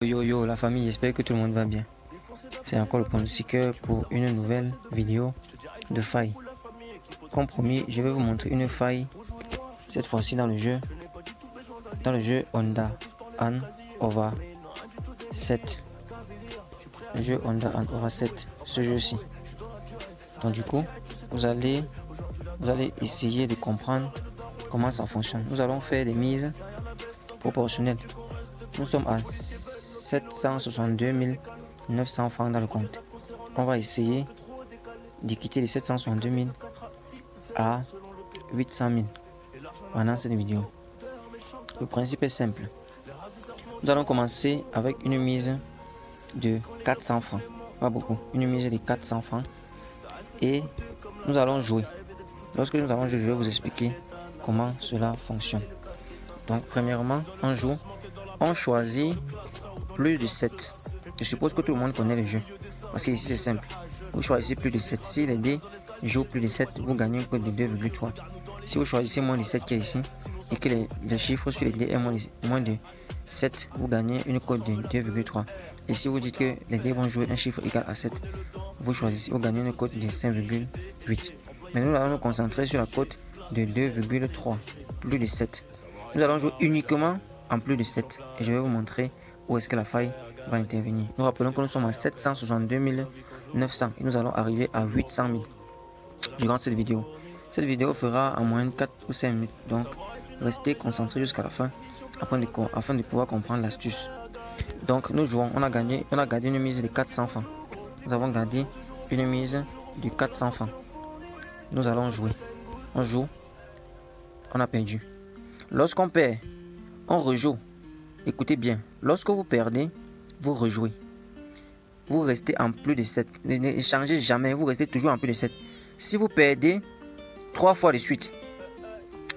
Yo yo la famille, j'espère que tout le monde va bien. C'est encore le pronostiqueur pour une nouvelle vidéo de faille. Comme promis, je vais vous montrer une faille, cette fois-ci dans le jeu Honda and Over 7. Le jeu Honda and Over 7, ce jeu-ci. Donc du coup, vous allez essayer de comprendre comment ça fonctionne. Nous allons faire des mises proportionnelles. Nous sommes à 762 900 francs dans le compte. On va essayer de quitter les 762 000 à 800 000 pendant cette vidéo. Le principe est simple. Nous allons commencer avec une mise de 400 francs. Pas beaucoup. Une mise de 400 francs. Et nous allons jouer. Lorsque nous allons jouer, je vais vous expliquer comment cela fonctionne. Donc, premièrement, on joue. On choisit plus de 7. Je suppose que tout le monde connaît le jeu. Parce que ici, c'est simple. Vous choisissez plus de 7. Si les dés jouent plus de 7, vous gagnez un code de 2,3. Si vous choisissez moins de 7 qui est ici, et que le chiffre sur les dés est moins de 7, vous gagnez une cote de 2,3. Et si vous dites que les dés vont jouer un chiffre égal à 7, vous gagnez une cote de 5,8. Mais nous allons nous concentrer sur la cote de 2,3, plus de 7. Nous allons jouer uniquement en plus de 7. Et je vais vous montrer où est-ce que la faille va intervenir. Nous rappelons que nous sommes à 762 900 et nous allons arriver à 800 000 durant cette vidéo. Cette vidéo fera en moyenne 4 ou 5 minutes. Donc, restez concentrés jusqu'à la fin afin de pouvoir comprendre l'astuce. Donc, nous jouons. On a gardé une mise de 400 francs. Nous avons gardé une mise de 400 francs. Nous allons jouer. On joue. On a perdu. Lorsqu'on perd, on rejoue. Écoutez bien, lorsque vous perdez, vous rejouez. Vous restez en plus de 7. Ne changez jamais, vous restez toujours en plus de 7. Si vous perdez 3 fois de suite,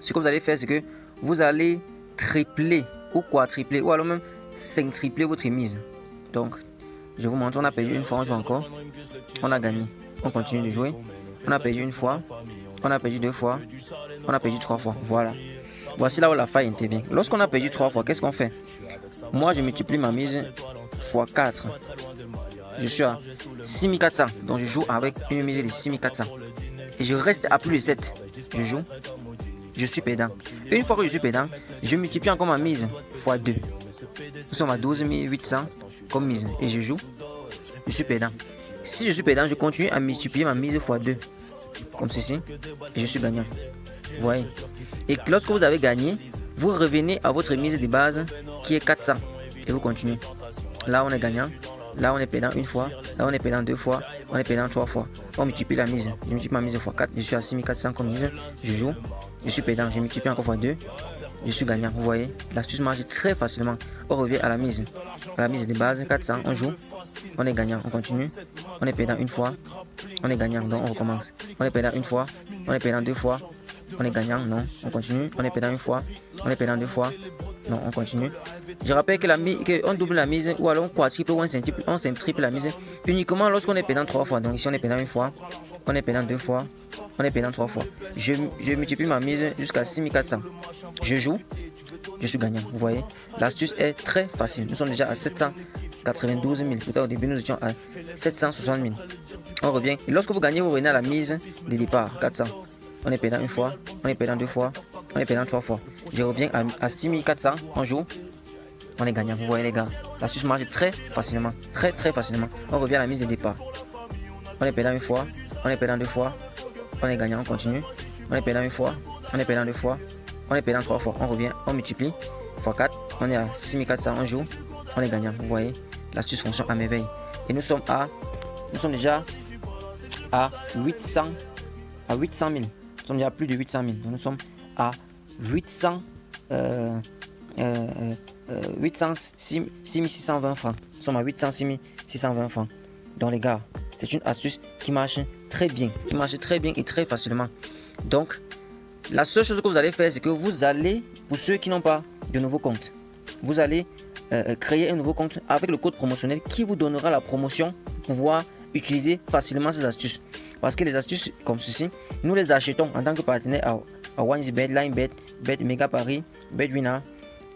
ce que vous allez faire, c'est que vous allez tripler ou quadrupler ou alors même cinquupler votre mise. Donc, je vous montre, on a perdu une fois, on joue encore. On a gagné. On continue de jouer. On a perdu une fois. On a perdu 2 fois. On a perdu 3 fois. Voilà. Voici là où la faille intervient. Lorsqu'on a perdu 3 fois, qu'est-ce qu'on fait? Moi, je multiplie ma mise fois 4. Je suis à 6400. Donc, je joue avec une mise de 6400. Et je reste à plus de 7. Je joue. Je suis perdant. Une fois que je suis perdant, je multiplie encore ma mise fois 2. Nous sommes à 12 800 comme mise. Et je joue. Je suis perdant. Si je suis perdant, je continue à multiplier ma mise fois 2. Comme ceci. Et je suis gagnant. Vous voyez. Et lorsque vous avez gagné, vous revenez à votre mise de base qui est 400. Et vous continuez. Là, on est gagnant. Là, on est perdant une fois. Là, on est perdant 2 fois. On est perdant 3 fois. On multiplie la mise. Je multiplie ma mise fois 4. Je suis à 6400 comme mise. Je joue. Je suis perdant. Je multiplie encore fois 2. Je suis gagnant. Vous voyez, l'astuce marche très facilement. On revient à la mise. À la mise de base, 400. On joue. On est gagnant. On continue. On est perdant une fois. On est gagnant. Donc, on recommence. On est perdant une fois. On est perdant 2 fois. On est gagnant. Non. On continue. On est perdant une fois. On est perdant 2 fois. Non, on continue. Je rappelle que on double la mise ou alors on quadruple ou on triple la mise uniquement lorsqu'on est perdant 3 fois. Donc ici on est perdant une fois, on est perdant 2 fois, on est perdant 3 fois. Je multiplie ma mise jusqu'à 6400. Je joue, je suis gagnant. Vous voyez, l'astuce est très facile. Nous sommes déjà à 792 000. Peut-être au début nous étions à 760 000. On revient. Et lorsque vous gagnez, vous revenez à la mise de départ, 400. On est perdant une fois, on est perdant 2 fois, on est perdant 3 fois. Je reviens à 6400, on joue, on est gagnant. Vous voyez les gars, l'astuce marche très facilement, très facilement. On revient à la mise de départ. On est perdant une fois, on est perdant 2 fois, on est gagnant, on continue. On est perdant une fois, on est perdant 2 fois, on est perdant 3 fois. On revient, on multiplie, fois 4, on est à 6400, on joue, on est gagnant. Vous voyez, l'astuce fonctionne à merveille. Et nous sommes déjà à 800 000. Nous sommes déjà à plus de 800 000. Donc nous sommes à 806 620 francs. Nous sommes à 806 620 francs. Donc les gars, c'est une astuce qui marche très bien. Et très facilement. Donc, la seule chose que vous allez faire, c'est que vous allez, pour ceux qui n'ont pas de nouveau compte, vous allez créer un nouveau compte avec le code promotionnel qui vous donnera la promotion pour pouvoir utiliser facilement ces astuces. Parce que les astuces comme ceci, nous les achetons en tant que partenaire à OneXBet, LineBet, Bet Mega Paris, BetWinner.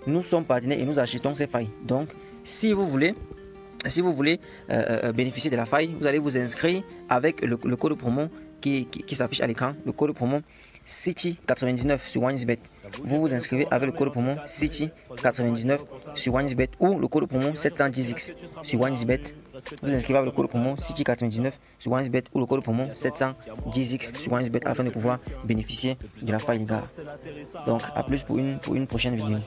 Nous sommes partenaires et nous achetons ces failles. Donc, Si vous voulez bénéficier de la faille, vous allez vous inscrire avec le code promo qui s'affiche à l'écran, le code promo City99 sur OneXBet. Vous vous inscrivez avec le code promo City99 sur OneXBet ou le code promo 710X sur OneXBet. Vous inscrivez avec le code promo City99 sur OneXBet ou le code promo 710X sur OneXBet afin de pouvoir bénéficier de la faille, les gars. Donc, à plus pour une prochaine vidéo.